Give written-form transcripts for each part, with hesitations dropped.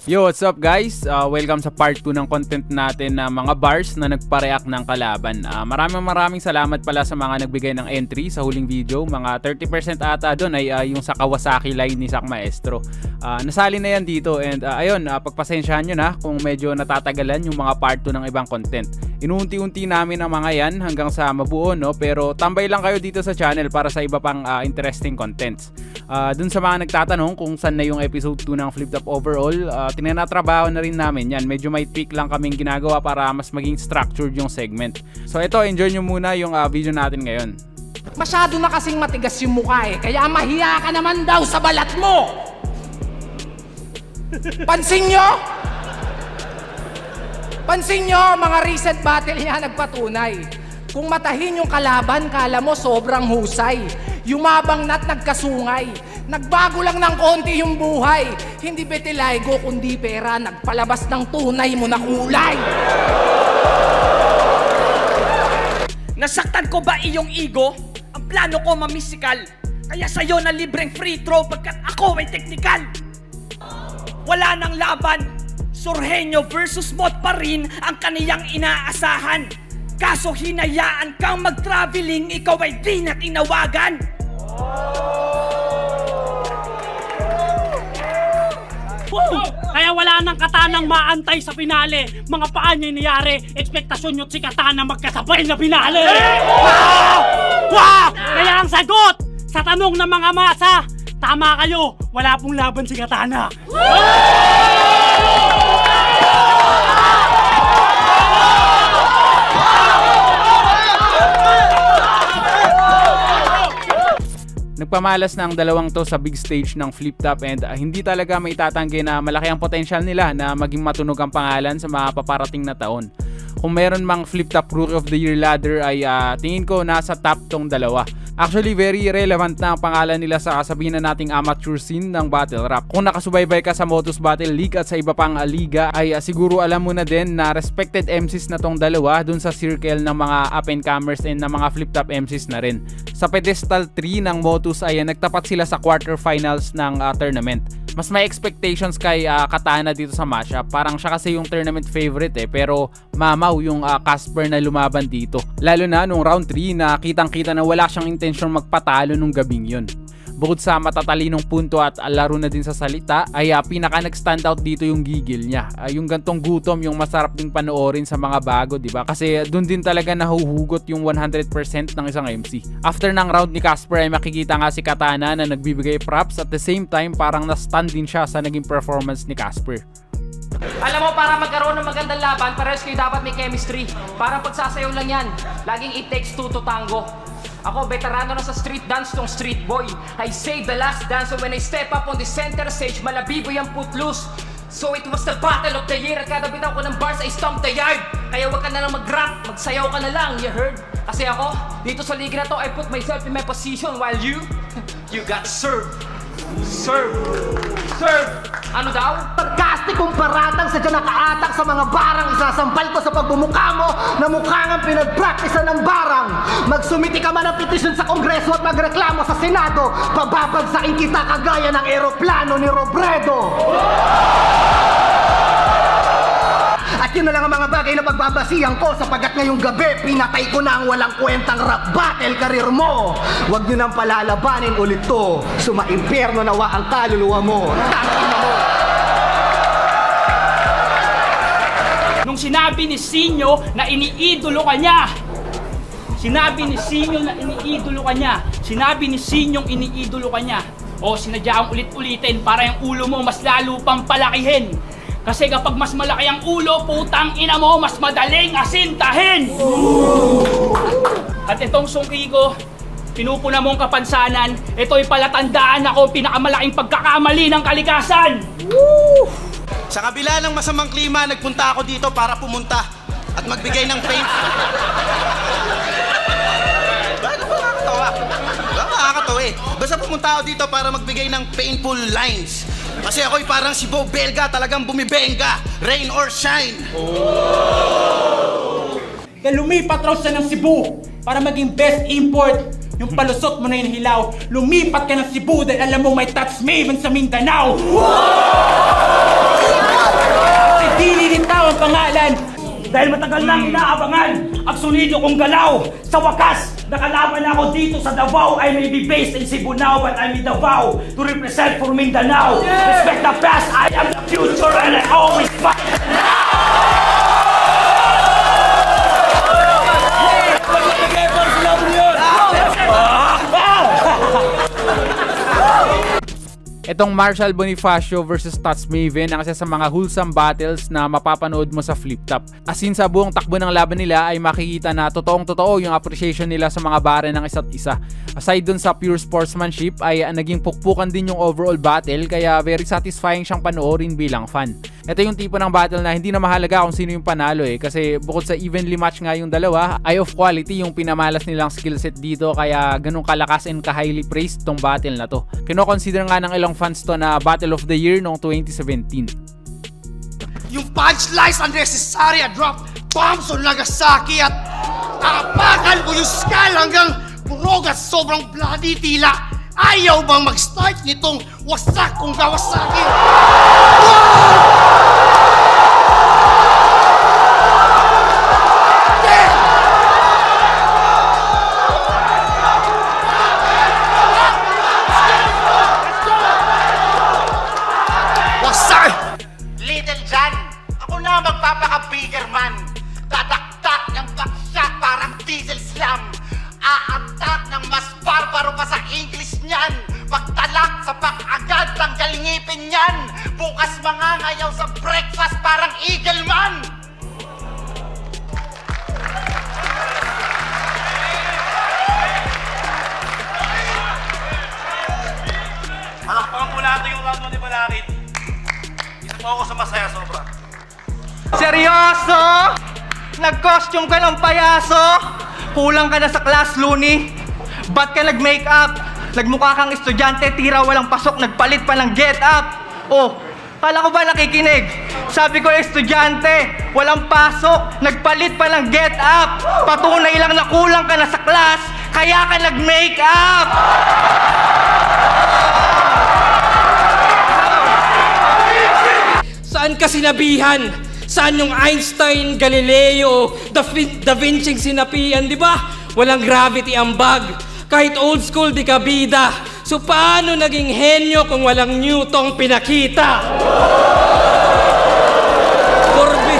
Yo, what's up guys? Welcome sa part 2 ng content natin na mga bars na nagpa-react ng kalaban. Maraming salamat pala sa mga nagbigay ng entry sa huling video. Mga 30% ata doon ay yung sa Kawasaki line ni Sak Maestro. Nasali na yan dito and ayun, pagpasensyahan nyo na kung medyo natatagalan yung mga part 2 ng ibang content. Inuunti-unti namin ang mga yan hanggang sa mabuo, no? Pero tambay lang kayo dito sa channel para sa iba pang interesting contents. Dun sa mga nagtatanong kung saan na yung episode 2 ng Flip Top Overall, tinanatrabaho na rin namin yan. Medyo may tweak lang kaming ginagawa para mas maging structured yung segment. So ito, enjoy nyo muna yung video natin ngayon. Masyado na kasing matigas yung mukha eh, kaya mahiya ka naman daw sa balat mo! Pansin nyo? Pansin nyo, mga recent battle niya nagpatunay. Kung matahin yung kalaban, kala mo sobrang husay. Yumabang na't nagkasungay. Nagbago lang ng konti yung buhay. Hindi betilaygo kundi pera. Nagpalabas ng tunay mo na kulay. Nasaktan ko ba iyong ego? Ang plano ko mamisikal. Kaya sa'yo na libreng free throw pagkat ako ay technical. Wala nang laban. Sorhenyo versus Mot pa rin ang kaniyang inaasahan. Kaso hinayaan kang mag-traveling, ikaw ay di na tinawagan. Kaya wala nang katanang maantay sa finale. Mga paa niya niyari, ekspektasyon nyo't si Katana magkasabay na finale. Kaya ang sagot sa tanong ng mga masa, tama kayo, wala pong laban si Katana. Nagpamalas na ang dalawang to sa big stage ng Flip Top and hindi talaga maitatanggi na malaki ang potential nila na maging matunog ang pangalan sa mga paparating na taon. Kung meron mang Flip Top Rookie of the Year ladder ay tingin ko nasa top tong dalawa. Actually, very relevant na ang pangalan nila sa kasabihin na nating amateur scene ng battle rap. Kung nakasubaybay ka sa Motus Battle League at sa iba pang liga ay siguro alam mo na din na respected MCs na tong dalawa dun sa circle ng mga up and comers and ng mga Flip Top MCs na rin. Sa pedestal 3 ng Motus ay nagtapat sila sa quarterfinals ng tournament. Mas may expectations kay Katana dito sa matchup. Parang siya kasi yung tournament favorite pero mamaw yung Casper na lumaban dito. Lalo na nung round 3 na kitang-kita na wala siyang intensyon magpatalo nung gabing yun. Bukod sa matatalinong punto at laro na din sa salita ay pinaka nag-stand out dito yung gigil niya. Yung gantong gutom yung masarap ding panoorin sa mga bago, di ba? Kasi doon din talaga nahuhugot yung 100% ng isang MC. After ng round ni Casper ay makikita nga si Katana na nagbibigay props at the same time parang na-stand din siya sa naging performance ni Casper. Alam mo, para magkaroon ng magandang laban, parehas kayo dapat may chemistry. Parang pagsasayaw lang yan. Laging it takes two to tango. Ako, veterano na sa street dance tong street boy. I say the last dance, so when I step up on the center stage, malabibo yung put loose. So it was the battle of the year. At kada bitaw ko ng bars, I stomp the yard. Kaya wag ka na lang mag-rap, magsayaw ka na lang, you heard? Kasi ako, dito sa liga na to, I put myself in my position while you got served. Serve! Ano daw? Sarkastikong paratang sa dyan nakaatang sa mga barang. Isasampal ko sa pagbumuka mo na mukha ng pinag-practice ng barang. Magsumiti ka man ng petisyon sa Kongreso at magreklamo sa Senado. Pababagsakin kita kagaya ng eroplano ni Robredo. At yun na lang ang mga bagay na pagbabasihan ko sapagat ngayong gabi pinatay ko na ang walang kwentang rap battle career mo. Huwag nyo nang palalabanin ulit to. Sumaimpyerno nawa ang kaluluwa mo. Tangina mo. Nung sinabi ni Sinyo na iniidolo ka niya, sinabi ni Sinyong iniidolo ka niya, o sinadyaang ulit-ulitin para yung ulo mo mas lalo pang palakihin. Kasi kapag mas malaki ang ulo, putang ina mo, mas madaling asintahin! At itong sungki ko, pinupuna mong kapansanan, ito'y palatandaan ako pinakamalaking pagkakamali ng kalikasan! Sa kabila ng masamang klima, nagpunta ako dito para pumunta at magbigay ng pain. Bakit ba nakakatawa? Nakakatawa eh. Basta pumunta ako dito para magbigay ng painful lines. Kasi ako'y parang si Bo Belga, talagang bumibenga, rain or shine. Kaya lumipat raw siya ng Cebu para maging best import. Yung palusot mo na yung hilaw, lumipat ka ng Cebu dahil alam mo may touch maven sa Mindanao. Di lilitaw ang pangalan. Dahil matagal nang inaabangan ang solido kong galaw. Sa wakas, nakalaban ako dito sa Davao. I may be based in Cebu now, but I'm in Davao to represent for Mindanao. Respect the past, I am the future, and I always fight now! Itong Marshall Bonifacio versus Tats Maven ang isa sa mga wholesome battles na mapapanood mo sa Flip Top. As in, sa buong takbo ng laban nila ay makikita na totoong-totoo yung appreciation nila sa mga bare ng isa't isa. Aside dun sa pure sportsmanship ay naging pukpukan din yung overall battle, kaya very satisfying siyang panoorin bilang fan. Ito yung tipo ng battle na hindi na mahalaga kung sino yung panalo kasi bukod sa evenly match nga yung dalawa, eye of quality yung pinamalas nilang skillset dito, kaya ganun kalakas and ka-highly praised tong battle na to. Kino-consider nga ng ilang fans to na Battle of the Year noong 2017. Yung punchlines unnecessary at drop bombs on Nagasaki at apakan ko yung skull hanggang burog at sobrang bloody, tila ayaw bang mag-start nitong wasak kong Kawasaki? Little John, ako na magpapaka-bigger man. Dadaktak ng baksak parang diesel slam. Aatak ng mas barbaro pa sa English niyan. Pagtalak sa agad tanggal ngipin niyan. Bukas mangangayaw sa breakfast parang eagle man. Palakpakan po natin yung round 1 ni Balakid. Isa po ako sa masaya sobra. Seryoso? Nag-costume ka ng payaso? Kulang ka na sa class, Looney? Ba't ka nag-makeup? Nagmukha kang estudyante, tira walang pasok, nagpalit pa ng get-up. Oh, kala ko ba nakikinig? Sabi ko estudyante, walang pasok, nagpalit pa ng get-up. Patunay lang na kulang ka na sa class, kaya ka nag-makeup. Saan ka sinabihan? Saan yung Einstein, Galileo, Da Vinci sinapian, di ba? Walang gravity ang bag. Kahit old school, di ka bida. So paano naging henyo kung walang Newton pinakita? Corby.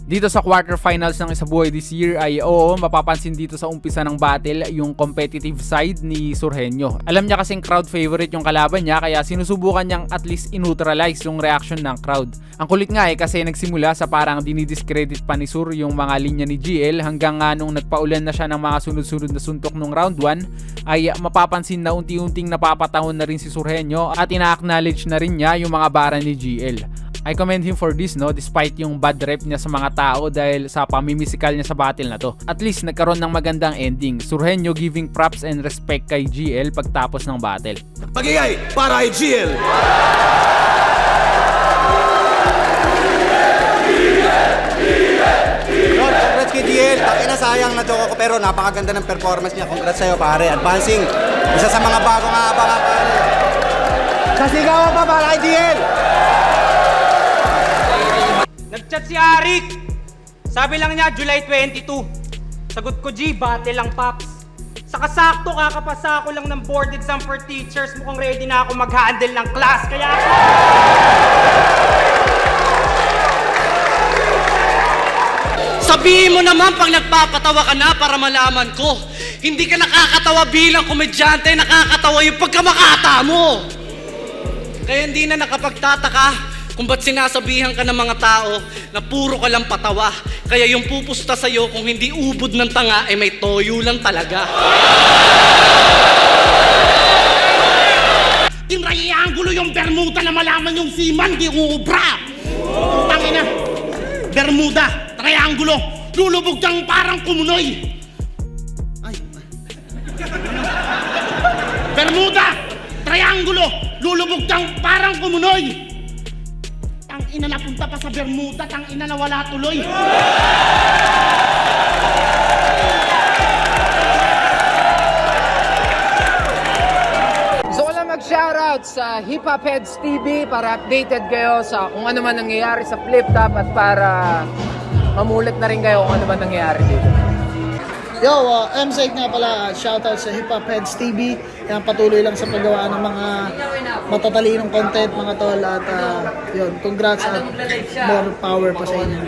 Dito sa quarterfinals ng Isabuhay this year ay mapapansin dito sa umpisa ng battle yung competitive side ni Surgenio. Alam niya kasing crowd favorite yung kalaban niya, kaya sinusubukan niyang at least i-neutralize yung reaction ng crowd. Ang kulit nga kasi nagsimula sa parang dinidiscredit pa ni Sur yung mga linya ni GL hanggang nga nung nagpaulan na siya ng mga sunod-sunod na suntok nung round 1 ay mapapansin na unti-unting napapatahon na rin si Surgenio at ina-acknowledge na rin niya yung mga bara ni GL. I commend him for this, despite yung bad rep niya sa mga tao dahil sa pamimisikal niya sa battle na to. At least nagkaroon ng magandang ending. Surgenio giving props and respect kay GL pagtapos ng battle. Pagigay para kay GL! Congrats kay GL. Takina sayang na joke ko pero napakaganda ng performance niya. Congrats sa'yo pare. Advancing. Isa sa mga bagong abangan pare. Sasigawan pa para kay GL! Nag-chat si Arik. Sabi lang niya, July 22. Sagot ko, G, bate lang, Paps. Saka sakto, kakapasa ko lang ng board exam for teachers. Mukhang ready na ako mag-handle ng class. Kaya ako... Sabihin mo naman pag nagpapatawa ka na para malaman ko. Hindi ka nakakatawa bilang komedyante, nakakatawa yung pagkamakata mo. Kaya hindi na nakapagtataka kung ba't sinasabihan ka ng mga tao na puro ka lang patawa. Kaya yung pupusta sa'yo kung hindi ubod ng tanga ay may toyo lang talaga. Tinrayangulo yung Bermuda na malaman yung seaman, di uubra. Tangina, Bermuda, triangulo, lulubog kang parang kumunoy. Ay. Bermuda, triangulo, lulubog kang parang kumunoy. Tang ina napunta pa sa Bermuda, tang ina na wala tuloy. Gusto ko lang mag-shout shoutout sa Hip Hop Heads TV para updated kayo sa kung ano man nangyayari sa Flip Top at para mamulat na rin kayo kung ano man nangyayari dito. Yo, MZ nga pala, shoutout sa Hip Hop Heads TV. Yan, patuloy lang sa paggawa ng mga matatalinong content mga tol at yun, congrats at more power pa sa inyo.